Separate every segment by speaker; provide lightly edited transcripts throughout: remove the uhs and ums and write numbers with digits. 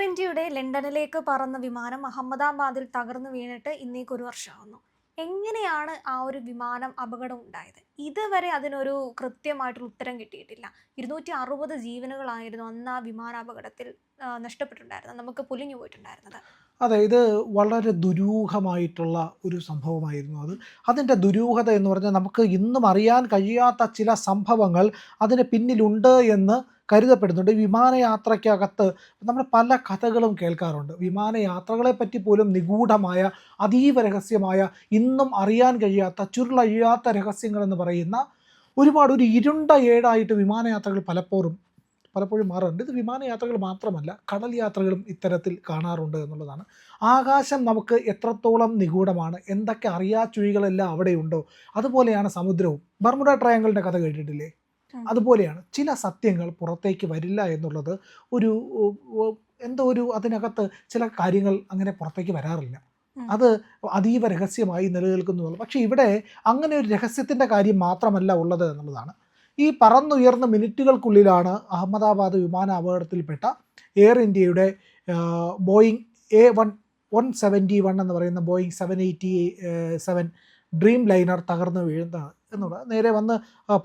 Speaker 1: ഇന്ത്യയുടെ ലണ്ടനിലേക്ക് പറന്ന വിമാനം അഹമ്മദാബാദിൽ തകർന്നു വീണിട്ട് ഇന്നേക്ക് ഒരു വർഷമാകുന്നു. എങ്ങനെയാണ് ആ ഒരു വിമാനം അപകടം ഉണ്ടായത്? ഇതുവരെ അതിനൊരു കൃത്യമായിട്ടുള്ള ഉത്തരം കിട്ടിയിട്ടില്ല. 260 ജീവനുകളായിരുന്നു അന്ന് ആ വിമാനാപകടത്തിൽ നഷ്ടപ്പെട്ടിട്ടുണ്ടായിരുന്നത്. നമുക്ക് പൊലിഞ്ഞു പോയിട്ടുണ്ടായിരുന്നത്.
Speaker 2: അതെ, ഇത് വളരെ ദുരൂഹമായിട്ടുള്ള ഒരു സംഭവമായിരുന്നു അത്. അതിൻ്റെ ദുരൂഹത എന്ന് പറഞ്ഞാൽ നമുക്ക് ഇന്നും അറിയാൻ കഴിയാത്ത ചില സംഭവങ്ങൾ അതിന് പിന്നിലുണ്ട് എന്ന് കരുതപ്പെടുന്നുണ്ട്. ഈ വിമാനയാത്രയ്ക്കകത്ത് നമ്മൾ പല കഥകളും കേൾക്കാറുണ്ട്. വിമാനയാത്രകളെപ്പറ്റി പോലും നിഗൂഢമായ, അതീവ രഹസ്യമായ, ഇന്നും അറിയാൻ കഴിയാത്ത, ചുരുളഴിയാത്ത രഹസ്യങ്ങളെന്ന് പറയുന്ന ഒരു ഇരുണ്ട ഏടായിട്ട് വിമാനയാത്രകൾ പലപ്പോഴും മാറാറുണ്ട്. ഇത് വിമാനയാത്രകൾ മാത്രമല്ല, കടൽ യാത്രകളും ഇത്തരത്തിൽ കാണാറുണ്ട് എന്നുള്ളതാണ്. ആകാശം നമുക്ക് എത്രത്തോളം നിഗൂഢമാണ്, എന്തൊക്കെ അറിയാച്ചുഴികളെല്ലാം അവിടെയുണ്ടോ, അതുപോലെയാണ് സമുദ്രവും. ബർമുഡ ട്രയാങ്കിളിൻ്റെ കഥ കേട്ടിട്ടില്ലേ? അതുപോലെയാണ്. ചില സത്യങ്ങൾ പുറത്തേക്ക് വരില്ല എന്നുള്ളത് ഒരു അതിനകത്ത് ചില കാര്യങ്ങൾ അങ്ങനെ പുറത്തേക്ക് വരാറില്ല. അത് അതീവ രഹസ്യമായി നിലനിൽക്കുന്നുള്ളൂ. പക്ഷേ ഇവിടെ അങ്ങനെ ഒരു രഹസ്യത്തിൻ്റെ കാര്യം മാത്രമല്ല ഉള്ളത് എന്നുള്ളതാണ്. ഈ പറന്നുയർന്ന മിനിറ്റുകൾക്കുള്ളിലാണ് അഹമ്മദാബാദ് വിമാന അപകടത്തിൽപ്പെട്ട എയർ ഇന്ത്യയുടെ ബോയിങ് A171 എന്ന് പറയുന്ന ബോയിങ് 787 ഡ്രീം ലൈനർ തകർന്നു വീഴുന്നതാണ് എന്നുള്ളത്. നേരെ വന്ന്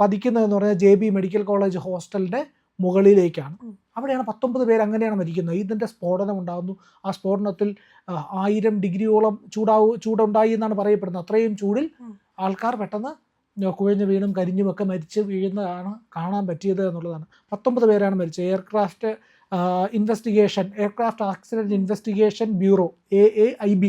Speaker 2: പതിക്കുന്നതെന്ന് പറഞ്ഞാൽ JB മെഡിക്കൽ കോളേജ് ഹോസ്റ്റലിൻ്റെ മുകളിലേക്കാണ്. അവിടെയാണ് 19 പേര് അങ്ങനെയാണ് മരിക്കുന്നത്. ഇതിൻ്റെ സ്ഫോടനം ഉണ്ടാകുന്നു. ആ സ്ഫോടനത്തിൽ 1000 ഡിഗ്രിയോളം ചൂടുണ്ടായി എന്നാണ് പറയപ്പെടുന്നത്. അത്രയും ചൂടിൽ ആൾക്കാർ പെട്ടെന്ന് കുഴഞ്ഞു വീണും കരിഞ്ഞുമൊക്കെ മരിച്ച് വീഴുന്നതാണ് കാണാൻ പറ്റിയത് എന്നുള്ളതാണ്. 19 പേരാണ് മരിച്ചത്. Aircraft accident investigation bureau AAIB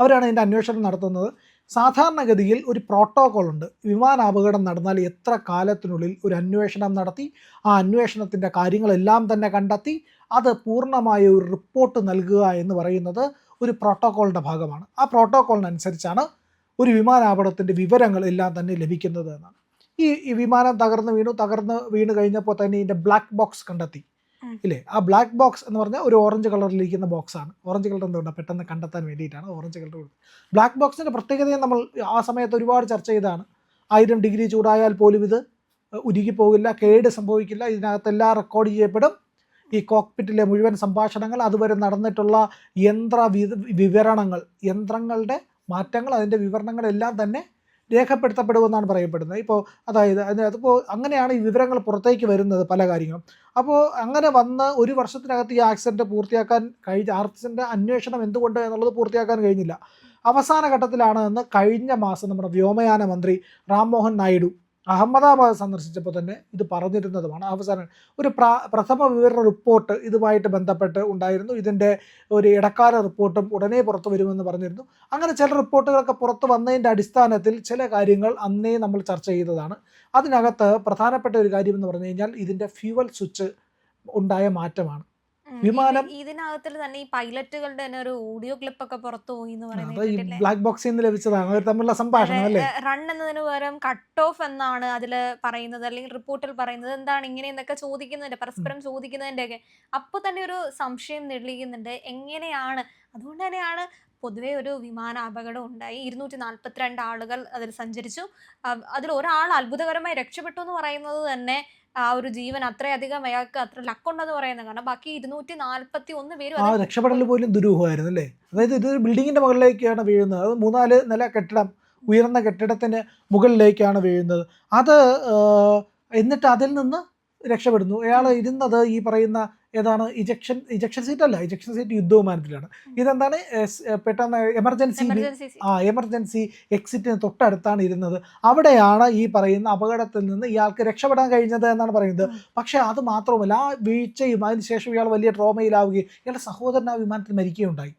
Speaker 2: അവരാണ് ഇതിൻ്റെ അന്വേഷണം നടത്തുന്നത്. സാധാരണഗതിയിൽ ഒരു പ്രോട്ടോകോൾ ഉണ്ട്. വിമാനാപകടം നടന്നാൽ എത്ര കാലത്തിനുള്ളിൽ ഒരു അന്വേഷണം നടത്തി ആ അന്വേഷണത്തിൻ്റെ കാര്യങ്ങളെല്ലാം തന്നെ കണ്ടെത്തി അത് പൂർണ്ണമായ ഒരു റിപ്പോർട്ട് നൽകുക എന്ന് പറയുന്നത് ഒരു പ്രോട്ടോകോളിൻ്റെ ഭാഗമാണ്. ആ പ്രോട്ടോകോളിനനുസരിച്ചാണ് ഒരു വിമാനാപകടത്തിൻ്റെ വിവരങ്ങൾ എല്ലാം തന്നെ ലഭിക്കുന്നത് എന്നാണ്. ഈ വിമാനം തകർന്ന് വീണ് കഴിഞ്ഞപ്പോൾ തന്നെ ഇതിൻ്റെ ബ്ലാക്ക് ബോക്സ് കണ്ടെത്തി ഇല്ലേ? ആ ബ്ലാക്ക് ബോക്സ് എന്ന് പറഞ്ഞാൽ ഒരു ഓറഞ്ച് കളറിലിരിക്കുന്ന ബോക്സാണ്. ഓറഞ്ച് കളർ എന്തുകൊണ്ടാണ്? പെട്ടെന്ന് കണ്ടെത്താൻ വേണ്ടിയിട്ടാണ് ഓറഞ്ച് കളർ കൊടുത്തത്. ബ്ലാക്ക് ബോക്സിൻ്റെ പ്രത്യേകതയെ നമ്മൾ ആ സമയത്ത് ഒരുപാട് ചർച്ച ചെയ്താണ്. 1000 ഡിഗ്രി ചൂടായാൽ പോലും ഇത് ഉരുകിപ്പോകില്ല, കേട് സംഭവിക്കില്ല, ഇതിനകത്തെല്ലാം റെക്കോർഡ് ചെയ്യപ്പെടും. ഈ കോക്പിറ്റിലെ മുഴുവൻ സംഭാഷണങ്ങൾ, അതുവരെ നടന്നിട്ടുള്ള വിവരണങ്ങൾ, യന്ത്രങ്ങളുടെ മാറ്റങ്ങൾ, അതിൻ്റെ വിവരണങ്ങളെല്ലാം തന്നെ രേഖപ്പെടുത്തപ്പെടുമെന്നാണ് പറയപ്പെടുന്നത്. അതിപ്പോൾ അങ്ങനെയാണ് ഈ വിവരങ്ങൾ പുറത്തേക്ക് വരുന്നത്, പല കാര്യങ്ങളും. അപ്പോൾ അങ്ങനെ വന്ന് ഒരു വർഷത്തിനകത്ത് ഈ ആക്സിഡൻറ്റ് ആക്സിഡൻറ്റ് അന്വേഷണം എന്തുകൊണ്ട് എന്നുള്ളത് പൂർത്തിയാക്കാൻ കഴിഞ്ഞില്ല. അവസാന ഘട്ടത്തിലാണ് എന്ന് കഴിഞ്ഞ മാസം നമ്മുടെ വ്യോമയാന മന്ത്രി റാം മോഹൻ നായിഡു അഹമ്മദാബാദ് സന്ദർശിച്ചപ്പോൾ തന്നെ ഇത് പറഞ്ഞിരുന്നതുമാണ്. അവസാനം ഒരു പ്രഥമ വിവര റിപ്പോർട്ട് ഇതുമായിട്ട് ബന്ധപ്പെട്ട് ഉണ്ടായിരുന്നു. ഇതിൻ്റെ ഒരു ഇടക്കാല റിപ്പോർട്ടും ഉടനെ പുറത്തു വരുമെന്ന് പറഞ്ഞിരുന്നു. അങ്ങനെ ചില റിപ്പോർട്ടുകളൊക്കെ പുറത്ത് വന്നതിൻ്റെ അടിസ്ഥാനത്തിൽ ചില കാര്യങ്ങൾ അന്നേ നമ്മൾ ചർച്ച ചെയ്തതാണ്. അതിനകത്ത് പ്രധാനപ്പെട്ട ഒരു കാര്യം എന്ന് പറഞ്ഞു കഴിഞ്ഞാൽ ഇതിൻ്റെ ഫ്യൂവൽ സ്വിച്ച് ഉണ്ടായ മാറ്റമാണ്. വിമാനം
Speaker 1: ഇതിനകത്തിൽ തന്നെ ഈ പൈലറ്റുകളുടെ തന്നെ ഒരു ഓഡിയോ ക്ലിപ്പ് ഒക്കെ പുറത്തു പോയി എന്ന്
Speaker 2: പറയുന്നത് ബ്ലാക്ക് ബോക്സിൽ നിന്ന് ലഭിച്ചതാണ്. അവർ തമ്മിലുള്ള സംഭാഷണം അല്ലേ?
Speaker 1: റൺ എന്നതിന് പകരം കട്ട് ഓഫ് എന്നാണ് അതിൽ പറയുന്നത്, അല്ലെങ്കിൽ റിപ്പോർട്ടിൽ പറയുന്നത്. എന്താണ് ഇങ്ങനെ എന്നൊക്കെ ചോദിക്കുന്നുണ്ട്, പരസ്പരം ചോദിക്കുന്നതിൻ്റെ ഒക്കെ. അപ്പോൾ തന്നെ ഒരു സംശയം തെളിയിക്കുന്നുണ്ട് എങ്ങനെയാണ്. അതുകൊണ്ട് തന്നെയാണ് പൊതുവെ ഒരു വിമാന അപകടം ഉണ്ടായി. 242 ആളുകൾ അതിൽ സഞ്ചരിച്ചു. അതിൽ ഒരാൾ അത്ഭുതകരമായി രക്ഷപ്പെട്ടു എന്ന് പറയുന്നത് തന്നെ ആ ഒരു ജീവൻ അത്രയധികം അയാൾക്ക് അത്ര ലക്കുണ്ടെന്ന് പറയുന്നത്. കാരണം ബാക്കി 241 പേരും
Speaker 2: രക്ഷപ്പെടൽ പോലും ദുരൂഹമായിരുന്നു അല്ലേ? അതായത് ഇതൊരു ബിൽഡിങ്ങിൻ്റെ മുകളിലേക്കാണ് വീഴുന്നത്. അത് 3-4 നില കെട്ടിടം, ഉയർന്ന കെട്ടിടത്തിന് മുകളിലേക്കാണ് വീഴുന്നത്. എന്നിട്ട് അതിൽ നിന്ന് രക്ഷപ്പെടുന്നു. അയാൾ ഇരുന്നത് ഈ പറയുന്ന ഏതാണ് ഇജക്ഷൻ സീറ്റ് അല്ല, ഇജക്ഷൻ സീറ്റ് യുദ്ധവിമാനത്തിലാണ്. ഇതെന്താണ്? പെട്ടെന്ന് എമർജൻസി എക്സിറ്റിന് തൊട്ടടുത്താണ് ഇരുന്നത്. അവിടെയാണ് ഈ പറയുന്ന അപകടത്തിൽ നിന്ന് ഇയാൾക്ക് രക്ഷപ്പെടാൻ കഴിഞ്ഞത് എന്നാണ് പറയുന്നത്. പക്ഷേ അത് മാത്രമല്ല, ആ വീഴ്ചയും അതിനുശേഷം ഇയാൾ വലിയ ട്രോമയിലാവുകയും ഇയാളുടെ സഹോദരൻ ആ വിമാനത്തിൽ മരിക്കുകയുണ്ടായി.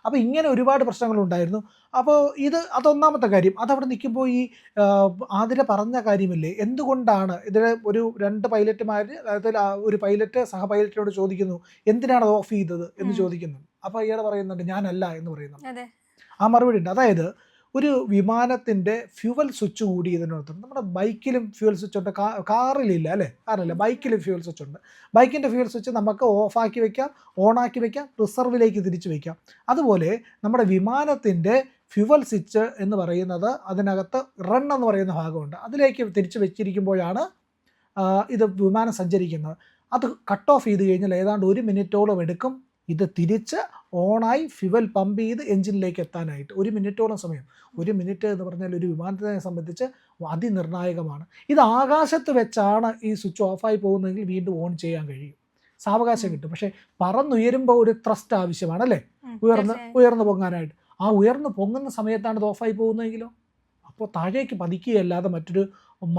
Speaker 2: അപ്പോൾ ഇങ്ങനെ ഒരുപാട് പ്രശ്നങ്ങളുണ്ടായിരുന്നു. അപ്പോൾ അതൊന്നാമത്തെ കാര്യം. അതവിടെ നിൽക്കുമ്പോൾ ഈ ആതിര പറഞ്ഞ കാര്യമില്ലേ, എന്തുകൊണ്ടാണ് ഇതിൽ ഒരു 2 പൈലറ്റുമാർ, അതായത് ഒരു പൈലറ്റ് സഹ പൈലറ്റിനോട് ചോദിക്കുന്നു എന്തിനാണ് അത് ഓഫ് ചെയ്തത് എന്ന് ചോദിക്കുന്നു. അപ്പോൾ ഇയാൾ പറയുന്നുണ്ട് ഞാനല്ല എന്ന് പറയുന്നു. ആ മറുപടി ഉണ്ട്. അതായത് ഒരു വിമാനത്തിൻ്റെ ഫ്യൂവൽ സ്വിച്ച് കൂടി ഇതിനകത്തുണ്ട്. നമ്മുടെ ബൈക്കിലും ഫ്യൂവൽ സ്വിച്ച് ഉണ്ട്, കാറിലില്ല അല്ലേ? കാറില്ല, ബൈക്കിലും ഫ്യൂവൽ സ്വിച്ച് ഉണ്ട്. ബൈക്കിൻ്റെ ഫ്യൂവൽ സ്വിച്ച് നമുക്ക് ഓഫാക്കി വയ്ക്കാം, ഓണാക്കി വയ്ക്കാം, റിസർവിലേക്ക് തിരിച്ചു വയ്ക്കാം. അതുപോലെ നമ്മുടെ വിമാനത്തിൻ്റെ ഫ്യൂവൽ സ്വിച്ച് എന്ന് പറയുന്നത് അതിനകത്ത് റൺ എന്ന് പറയുന്ന ഭാഗമുണ്ട്. അതിലേക്ക് തിരിച്ചു വെച്ചിരിക്കുമ്പോഴാണ് ഇത് വിമാനം സഞ്ചരിക്കുന്നത്. അത് കട്ട് ഓഫ് ചെയ്ത് കഴിഞ്ഞാൽ ഏതാണ്ട് 1 മിനിറ്റോളം എടുക്കും ഇത് തിരിച്ച് ഓണായി ഫ്യുവൽ പമ്പ് ചെയ്ത് എഞ്ചിനിലേക്ക് എത്താനായിട്ട്. 1 മിനിറ്റോളം സമയം. 1 മിനിറ്റ് എന്ന് പറഞ്ഞാൽ ഒരു വിമാനത്തിനെ സംബന്ധിച്ച് അതിനിർണായകമാണ്. ഇത് ആകാശത്ത് വെച്ചാണ് ഈ സ്വിച്ച് ഓഫായി പോകുന്നതെങ്കിൽ വീണ്ടും ഓൺ ചെയ്യാൻ കഴിയും, സാവകാശം കിട്ടും. പക്ഷേ പറന്നുയരുമ്പോൾ ഒരു ത്രസ്റ്റ് ആവശ്യമാണ് അല്ലേ, ഉയർന്നു പൊങ്ങാനായിട്ട്. ആ ഉയർന്നു പൊങ്ങുന്ന സമയത്താണ് ഇത് ഓഫായി പോകുന്നതെങ്കിലോ, അപ്പോൾ താഴേക്ക് പതിക്കുകയല്ലാതെ മറ്റൊരു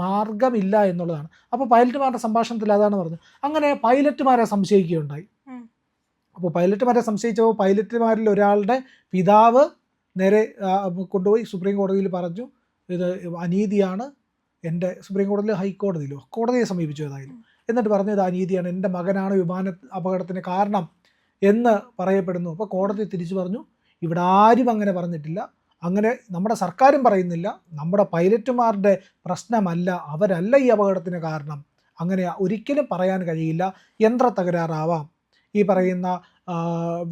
Speaker 2: മാർഗമില്ല എന്നുള്ളതാണ്. അപ്പോൾ പൈലറ്റുമാരുടെ സംഭാഷണത്തിൽ അതാണ് പറഞ്ഞത്. അങ്ങനെ പൈലറ്റുമാരെ സംശയിക്കുകയുണ്ടായി. അപ്പോൾ പൈലറ്റുമാരെ സംശയിച്ചപ്പോൾ പൈലറ്റുമാരിൽ ഒരാളുടെ പിതാവ് നേരെ കൊണ്ടുപോയി സുപ്രീം കോടതിയിൽ പറഞ്ഞു, ഇത് അനീതിയാണ്, എൻ്റെ സുപ്രീം കോടതിയിലോ ഹൈക്കോടതിയിലോ കോടതിയെ സമീപിച്ചു ഏതായാലും. എന്നിട്ട് പറഞ്ഞു ഇത് അനീതിയാണ്, എൻ്റെ മകനാണ് വിമാന അപകടത്തിന് കാരണം എന്ന് പറയപ്പെടുന്നു. അപ്പോൾ കോടതി തിരിച്ചു പറഞ്ഞു ഇവിടെ ആരും അങ്ങനെ പറഞ്ഞിട്ടില്ല, അങ്ങനെ നമ്മുടെ സർക്കാരും പറയുന്നില്ല, നമ്മുടെ പൈലറ്റുമാരുടെ പ്രശ്നമല്ല, അവരല്ല ഈ അപകടത്തിന് കാരണം, അങ്ങനെ ഒരിക്കലും പറയാൻ കഴിയില്ല. യന്ത്ര തകരാറാവാം, ഈ പറയുന്ന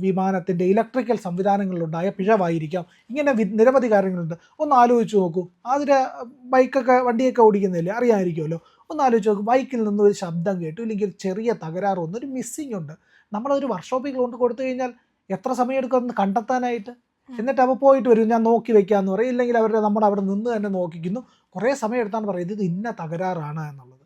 Speaker 2: വിമാനത്തിൻ്റെ ഇലക്ട്രിക്കൽ സംവിധാനങ്ങളിലുണ്ടായ പിഴവായിരിക്കാം, ഇങ്ങനെ നിരവധി കാര്യങ്ങളുണ്ട്. ഒന്ന് ആലോചിച്ച് നോക്കൂ, അതിന് വണ്ടിയൊക്കെ ഓടിക്കുന്നില്ലേ, അറിയാമായിരിക്കുമല്ലോ. ഒന്ന് ആലോചിച്ച് നോക്കും, ബൈക്കിൽ നിന്ന് ഒരു ശബ്ദം കേട്ടു, ഇല്ലെങ്കിൽ ചെറിയ തകരാറ് വന്നു, ഒരു മിസ്സിങ് ഉണ്ട്, നമ്മളൊരു വർക്ക്ഷോപ്പിൽ കൊണ്ട് കൊടുത്തു കഴിഞ്ഞാൽ എത്ര സമയം എടുക്കും അതൊന്ന് കണ്ടെത്താനായിട്ട്? എന്നിട്ട് അപ്പോൾ പോയിട്ട് വരും, ഞാൻ നോക്കി വെക്കാമെന്ന് പറയും, ഇല്ലെങ്കിൽ നമ്മൾ അവിടെ നിന്ന് തന്നെ നോക്കിക്കുന്നു, കുറേ സമയം എടുത്താണ് പറയുന്നത് ഇത് ഇന്ന തകരാറാണ് എന്നുള്ളത്.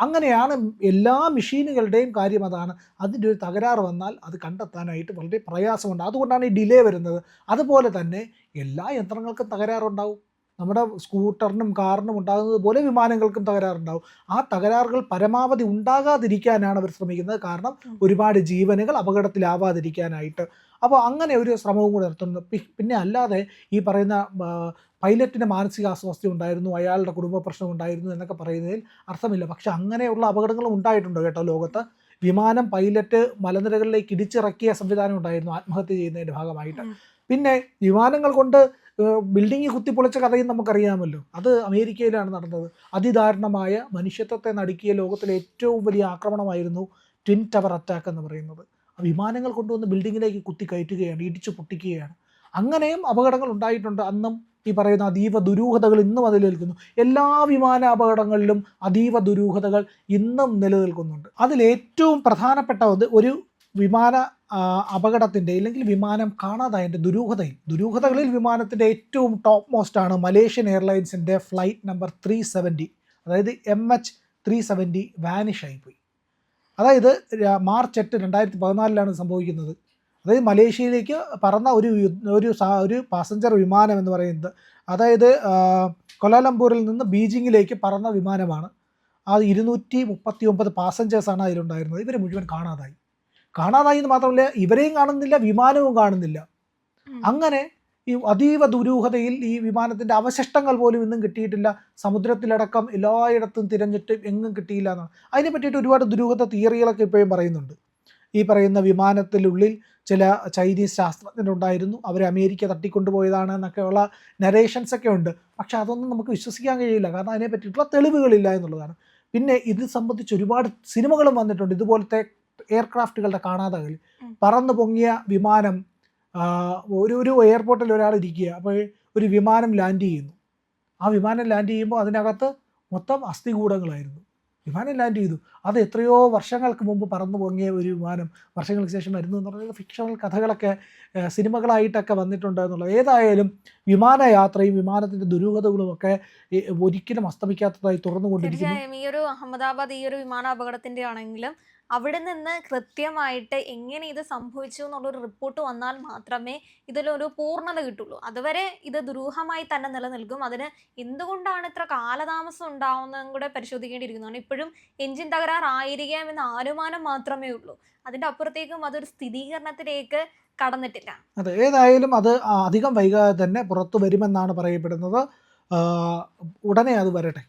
Speaker 2: അങ്ങനെയാണ് എല്ലാ മെഷീനുകളുടെയും കാര്യം അതാണ്. അതിൻ്റെ ഒരു തകരാറ് വന്നാൽ അത് കണ്ടെത്താനായിട്ട് വളരെ പ്രയാസമുണ്ട്, അതുകൊണ്ടാണ് ഈ ഡിലേ വരുന്നത്. അതുപോലെ തന്നെ എല്ലാ യന്ത്രങ്ങൾക്കും തകരാറുണ്ടാവും, നമ്മുടെ സ്കൂട്ടറിനും കാറിനും ഉണ്ടാകുന്നത് പോലെ വിമാനങ്ങൾക്കും തകരാറുണ്ടാവും. ആ തകരാറുകൾ പരമാവധി ഉണ്ടാകാതിരിക്കാനാണ് അവർ ശ്രമിക്കുന്നത്, കാരണം ഒരുപാട് ജീവനുകൾ അപകടത്തിലാവാതിരിക്കാനായിട്ട്. അപ്പോൾ അങ്ങനെ ഒരു ശ്രമവും കൂടെ നടത്തുന്നു. പിന്നെ അല്ലാതെ ഈ പറയുന്ന പൈലറ്റിന് മാനസിക അസ്വസ്ഥ ഉണ്ടായിരുന്നു, അയാളുടെ കുടുംബ പ്രശ്നം ഉണ്ടായിരുന്നു എന്നൊക്കെ പറയുന്നതിൽ അർത്ഥമില്ല. പക്ഷെ അങ്ങനെയുള്ള അപകടങ്ങളും ഉണ്ടായിട്ടുണ്ട് കേട്ടോ ലോകത്ത്. വിമാനം പൈലറ്റ് മലനിരകളിലേക്ക് ഇടിച്ചിറക്കിയ സംവിധാനം ഉണ്ടായിരുന്നു ആത്മഹത്യ ചെയ്യുന്നതിൻ്റെ ഭാഗമായിട്ട്. പിന്നെ വിമാനങ്ങൾ കൊണ്ട് ബിൽഡിംഗ് കുത്തിപ്പൊളിച്ച കഥയും നമുക്കറിയാമല്ലോ, അത് അമേരിക്കയിലാണ് നടന്നത്. അതിദാരുണമായ മനുഷ്യത്വത്തെ നടുക്കിയ ലോകത്തിലെ ഏറ്റവും വലിയ ആക്രമണമായിരുന്നു ട്വിൻ ടവർ അറ്റാക്ക് എന്ന് പറയുന്നത്. വിമാനങ്ങൾ കൊണ്ടുവന്ന് ബിൽഡിങ്ങിലേക്ക് കുത്തി കയറ്റുകയാണ്, ഇടിച്ചു പൊട്ടിക്കുകയാണ്. അങ്ങനെയും അപകടങ്ങൾ ഉണ്ടായിട്ടുണ്ട്. അന്നും ഈ പറയുന്ന അതീവ ദുരൂഹതകൾ ഇന്നും അതിൽ നിൽക്കുന്നു. എല്ലാ വിമാന അപകടങ്ങളിലും അതീവ ദുരൂഹതകൾ ഇന്നും നിലനിൽക്കുന്നുണ്ട്. അതിലേറ്റവും പ്രധാനപ്പെട്ട ഒരു വിമാന അപകടത്തിൻ്റെ അല്ലെങ്കിൽ വിമാനം കാണാതായതിൻ്റെ ദുരൂഹതകളിൽ വിമാനത്തിൻ്റെ ഏറ്റവും ടോപ്പ് മോസ്റ്റാണ് മലേഷ്യൻ എയർലൈൻസിൻ്റെ ഫ്ലൈറ്റ് നമ്പർ 370, അതായത് MH370 വാനിഷ് ആയിപ്പോയി. അതായത് മാർച്ച് 8, 2014 സംഭവിക്കുന്നത്. അതായത് മലേഷ്യയിലേക്ക് പറന്ന ഒരു പാസഞ്ചർ വിമാനം എന്ന് പറയുന്നത്, അതായത് കൊലാലംപൂരിൽ നിന്ന് ബീജിങ്ങിലേക്ക് പറന്ന വിമാനമാണ്. അത് 239 പാസഞ്ചേഴ്സാണ് അതിലുണ്ടായിരുന്നത്. ഇവർ മുഴുവൻ കാണാതായി എന്ന് മാത്രമല്ല, ഇവരെയും കാണുന്നില്ല, വിമാനവും കാണുന്നില്ല. അങ്ങനെ ഈ അതീവ ദുരൂഹതയിൽ ഈ വിമാനത്തിൻ്റെ അവശിഷ്ടങ്ങൾ പോലും ഇന്നും കിട്ടിയിട്ടില്ല. സമുദ്രത്തിലടക്കം എല്ലായിടത്തും തിരഞ്ഞിട്ട് എങ്ങും കിട്ടിയില്ല എന്നാണ്. അതിനെ പറ്റിയിട്ട് ഒരുപാട് ദുരൂഹത തിയറികളൊക്കെ ഇപ്പോഴും പറയുന്നുണ്ട്. ഈ പറയുന്ന വിമാനത്തിനുള്ളിൽ ചില ചൈനീസ് ശാസ്ത്രജ്ഞരുണ്ടായിരുന്നു, അവരെ അമേരിക്ക തട്ടിക്കൊണ്ടുപോയതാണ് എന്നൊക്കെയുള്ള നരേഷൻസൊക്കെ ഉണ്ട്. പക്ഷെ അതൊന്നും നമുക്ക് വിശ്വസിക്കാൻ കഴിയില്ല, കാരണം അതിനെ പറ്റിയിട്ടുള്ള തെളിവുകളില്ല എന്നുള്ളതാണ്. പിന്നെ ഇത് സംബന്ധിച്ച് ഒരുപാട് സിനിമകളും വന്നിട്ടുണ്ട്, ഇതുപോലത്തെ എയർക്രാഫ്റ്റുകളുടെ കാണാതാകൽ. പറന്നു പൊങ്ങിയ വിമാനം, ഒരു എയർപോർട്ടിൽ ഒരാൾ ഇരിക്കുക, അപ്പോൾ ഒരു വിമാനം ലാൻഡ് ചെയ്യുന്നു. ആ വിമാനം ലാൻഡ് ചെയ്യുമ്പോൾ അതിനകത്ത് മൊത്തം അസ്ഥികൂടങ്ങളായിരുന്നു. വിമാനം ലാൻഡ് ചെയ്തു, അത് എത്രയോ വർഷങ്ങൾക്ക് മുമ്പ് പറന്നു പൊങ്ങിയ ഒരു വിമാനം വർഷങ്ങൾക്ക് ശേഷം വരുന്നു എന്ന് പറയുന്നത് ഫിക്ഷണൽ കഥകളൊക്കെ സിനിമകളായിട്ടൊക്കെ വന്നിട്ടുണ്ട് എന്നുള്ളത്. ഏതായാലും വിമാനയാത്രയും വിമാനത്തിൻ്റെ ദുരൂഹതകളും ഒക്കെ ഒരിക്കലും അസ്തമിക്കാത്തതായി തുറന്നുകൊണ്ടിരിക്കുന്നു.
Speaker 1: തീർച്ചയായും ഈ ഒരു അഹമ്മദാബാദ് ഈ ഒരു വിമാന അപകടത്തിൻ്റെ ആണെങ്കിലും അവിടെ നിന്ന് കൃത്യമായിട്ട് എങ്ങനെ ഇത് സംഭവിച്ചു എന്നുള്ളൊരു റിപ്പോർട്ട് വന്നാൽ മാത്രമേ ഇതിലൊരു പൂർണ്ണത കിട്ടുള്ളൂ. അതുവരെ ഇത് ദുരൂഹമായി തന്നെ നിലനിൽക്കും. അതിന് എന്തുകൊണ്ടാണ് ഇത്ര കാലതാമസം ഉണ്ടാവുന്നതും കൂടെ പരിശോധിക്കേണ്ടിയിരിക്കുന്നതാണ്. ഇപ്പോഴും എഞ്ചിൻ തകരാറായിരിക്കാം എന്ന അനുമാനം മാത്രമേ ഉള്ളൂ. അതിൻ്റെ അപ്പുറത്തേക്കും അതൊരു സ്ഥിരീകരണത്തിലേക്ക് കടന്നിട്ടില്ല.
Speaker 2: അതെ, ഏതായാലും അത് അധികം വൈകാതെ തന്നെ പുറത്തു വരുമെന്നാണ് പറയപ്പെടുന്നത്. ഉടനെ അത് വരട്ടെ.